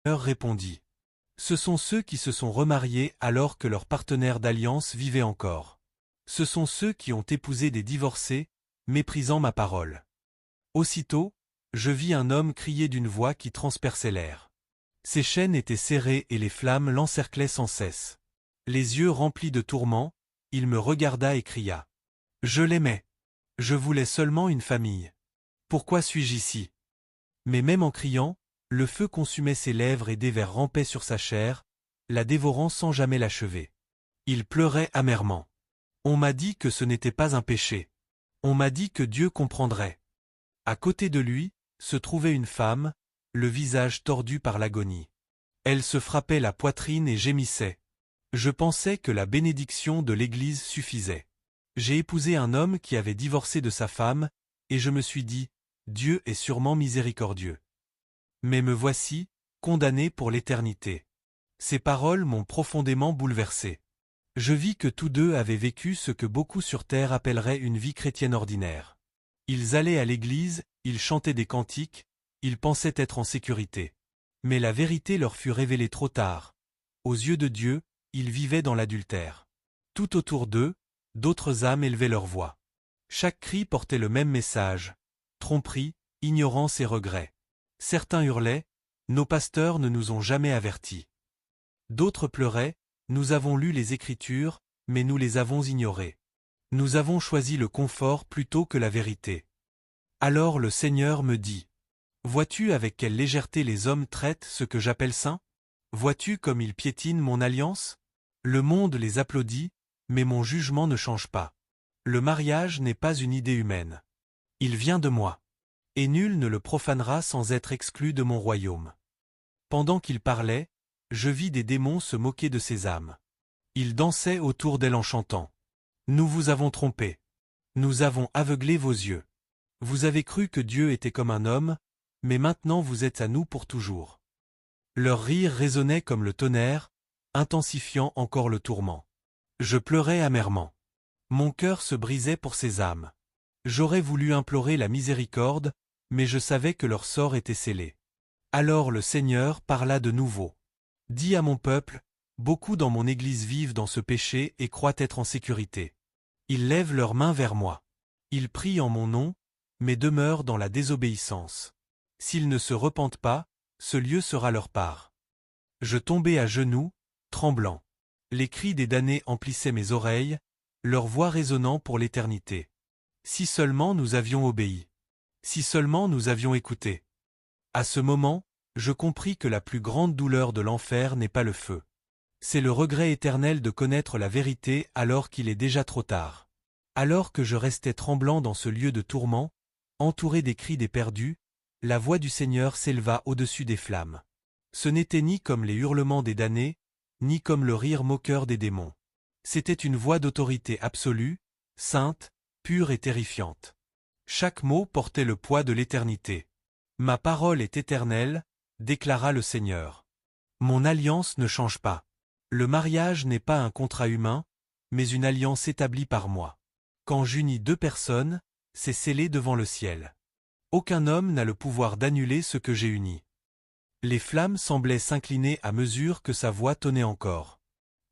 Seigneur répondit. Ce sont ceux qui se sont remariés alors que leur partenaire d'alliance vivait encore. Ce sont ceux qui ont épousé des divorcés, méprisant ma parole. Aussitôt, je vis un homme crier d'une voix qui transperçait l'air. Ses chaînes étaient serrées et les flammes l'encerclaient sans cesse. Les yeux remplis de tourments, il me regarda et cria. Je l'aimais. Je voulais seulement une famille. Pourquoi suis-je ici? Mais même en criant, le feu consumait ses lèvres et des vers rampaient sur sa chair, la dévorant sans jamais l'achever. Il pleurait amèrement. On m'a dit que ce n'était pas un péché. On m'a dit que Dieu comprendrait. À côté de lui, se trouvait une femme, le visage tordu par l'agonie. Elle se frappait la poitrine et gémissait. Je pensais que la bénédiction de l'Église suffisait. J'ai épousé un homme qui avait divorcé de sa femme, et je me suis dit, Dieu est sûrement miséricordieux. Mais me voici, condamné pour l'éternité. Ces paroles m'ont profondément bouleversé. Je vis que tous deux avaient vécu ce que beaucoup sur terre appelleraient une vie chrétienne ordinaire. Ils allaient à l'église, ils chantaient des cantiques, ils pensaient être en sécurité. Mais la vérité leur fut révélée trop tard. Aux yeux de Dieu, ils vivaient dans l'adultère. Tout autour d'eux, d'autres âmes élevaient leur voix. Chaque cri portait le même message: tromperie, ignorance et regret. Certains hurlaient: nos pasteurs ne nous ont jamais avertis. D'autres pleuraient: nous avons lu les Écritures, mais nous les avons ignorées. Nous avons choisi le confort plutôt que la vérité. Alors le Seigneur me dit: vois-tu avec quelle légèreté les hommes traitent ce que j'appelle saint? Vois-tu comme ils piétinent mon alliance? Le monde les applaudit, mais mon jugement ne change pas. Le mariage n'est pas une idée humaine. Il vient de moi. Et nul ne le profanera sans être exclu de mon royaume. Pendant qu'il parlait, je vis des démons se moquer de ces âmes. Ils dansaient autour d'elle en chantant. Nous vous avons trompés. Nous avons aveuglé vos yeux. Vous avez cru que Dieu était comme un homme, mais maintenant vous êtes à nous pour toujours. Leur rire résonnait comme le tonnerre, intensifiant encore le tourment. Je pleurais amèrement. Mon cœur se brisait pour ces âmes. J'aurais voulu implorer la miséricorde, mais je savais que leur sort était scellé. Alors le Seigneur parla de nouveau. Dis à mon peuple, beaucoup dans mon Église vivent dans ce péché et croient être en sécurité. Ils lèvent leurs mains vers moi. Ils prient en mon nom, mais demeurent dans la désobéissance. S'ils ne se repentent pas, ce lieu sera leur part. Je tombai à genoux, tremblant. Les cris des damnés emplissaient mes oreilles, leur voix résonnant pour l'éternité. Si seulement nous avions obéi. Si seulement nous avions écouté. À ce moment, je compris que la plus grande douleur de l'enfer n'est pas le feu. C'est le regret éternel de connaître la vérité alors qu'il est déjà trop tard. Alors que je restais tremblant dans ce lieu de tourment, entouré des cris des perdus, la voix du Seigneur s'éleva au-dessus des flammes. Ce n'était ni comme les hurlements des damnés, ni comme le rire moqueur des démons. C'était une voix d'autorité absolue, sainte, pure et terrifiante. Chaque mot portait le poids de l'éternité. Ma parole est éternelle, déclara le Seigneur. Mon alliance ne change pas. Le mariage n'est pas un contrat humain, mais une alliance établie par moi. Quand j'unis deux personnes, c'est scellé devant le ciel. Aucun homme n'a le pouvoir d'annuler ce que j'ai uni. Les flammes semblaient s'incliner à mesure que sa voix tonnait encore.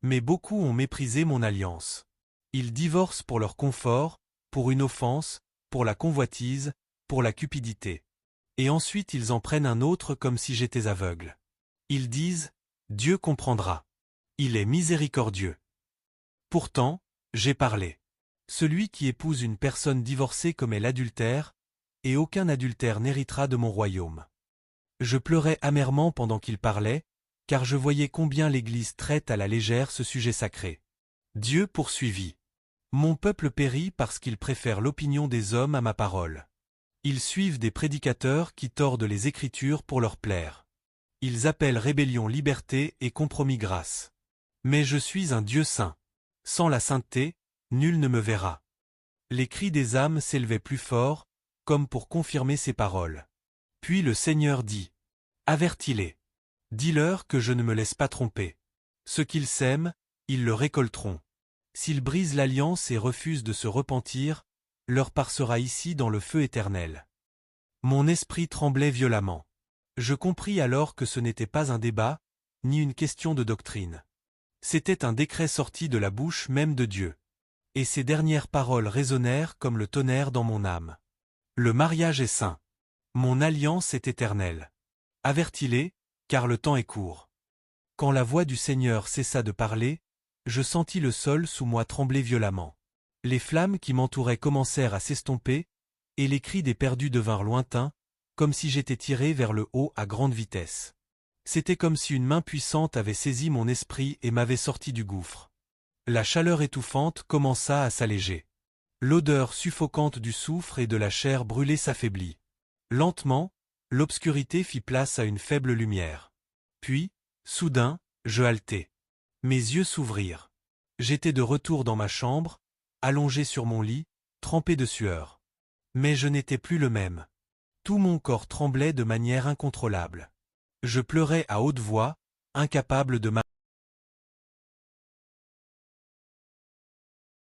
Mais beaucoup ont méprisé mon alliance. Ils divorcent pour leur confort, pour une offense, pour la convoitise, pour la cupidité. Et ensuite ils en prennent un autre comme si j'étais aveugle. Ils disent: Dieu comprendra. Il est miséricordieux. Pourtant, j'ai parlé. Celui qui épouse une personne divorcée commet l'adultère, et aucun adultère n'héritera de mon royaume. Je pleurais amèrement pendant qu'il parlait, car je voyais combien l'Église traite à la légère ce sujet sacré. Dieu poursuivit. Mon peuple périt parce qu'il préfère l'opinion des hommes à ma parole. Ils suivent des prédicateurs qui tordent les Écritures pour leur plaire. Ils appellent rébellion liberté et compromis grâce. Mais je suis un Dieu saint. Sans la sainteté, nul ne me verra. Les cris des âmes s'élevaient plus fort, comme pour confirmer ces paroles. Puis le Seigneur dit: avertis-les. Dis-leur que je ne me laisse pas tromper. Ce qu'ils sèment, ils le récolteront. S'ils brisent l'alliance et refusent de se repentir, leur part sera ici dans le feu éternel. Mon esprit tremblait violemment. Je compris alors que ce n'était pas un débat, ni une question de doctrine. C'était un décret sorti de la bouche même de Dieu. Et ces dernières paroles résonnèrent comme le tonnerre dans mon âme. Le mariage est saint. Mon alliance est éternelle. Avertis-les, car le temps est court. Quand la voix du Seigneur cessa de parler, je sentis le sol sous moi trembler violemment. Les flammes qui m'entouraient commencèrent à s'estomper, et les cris des perdus devinrent lointains, comme si j'étais tiré vers le haut à grande vitesse. C'était comme si une main puissante avait saisi mon esprit et m'avait sorti du gouffre. La chaleur étouffante commença à s'alléger. L'odeur suffocante du soufre et de la chair brûlée s'affaiblit. Lentement, l'obscurité fit place à une faible lumière. Puis, soudain, je haletai. Mes yeux s'ouvrirent. J'étais de retour dans ma chambre, allongé sur mon lit, trempé de sueur. Mais je n'étais plus le même. Tout mon corps tremblait de manière incontrôlable. Je pleurais à haute voix, incapable de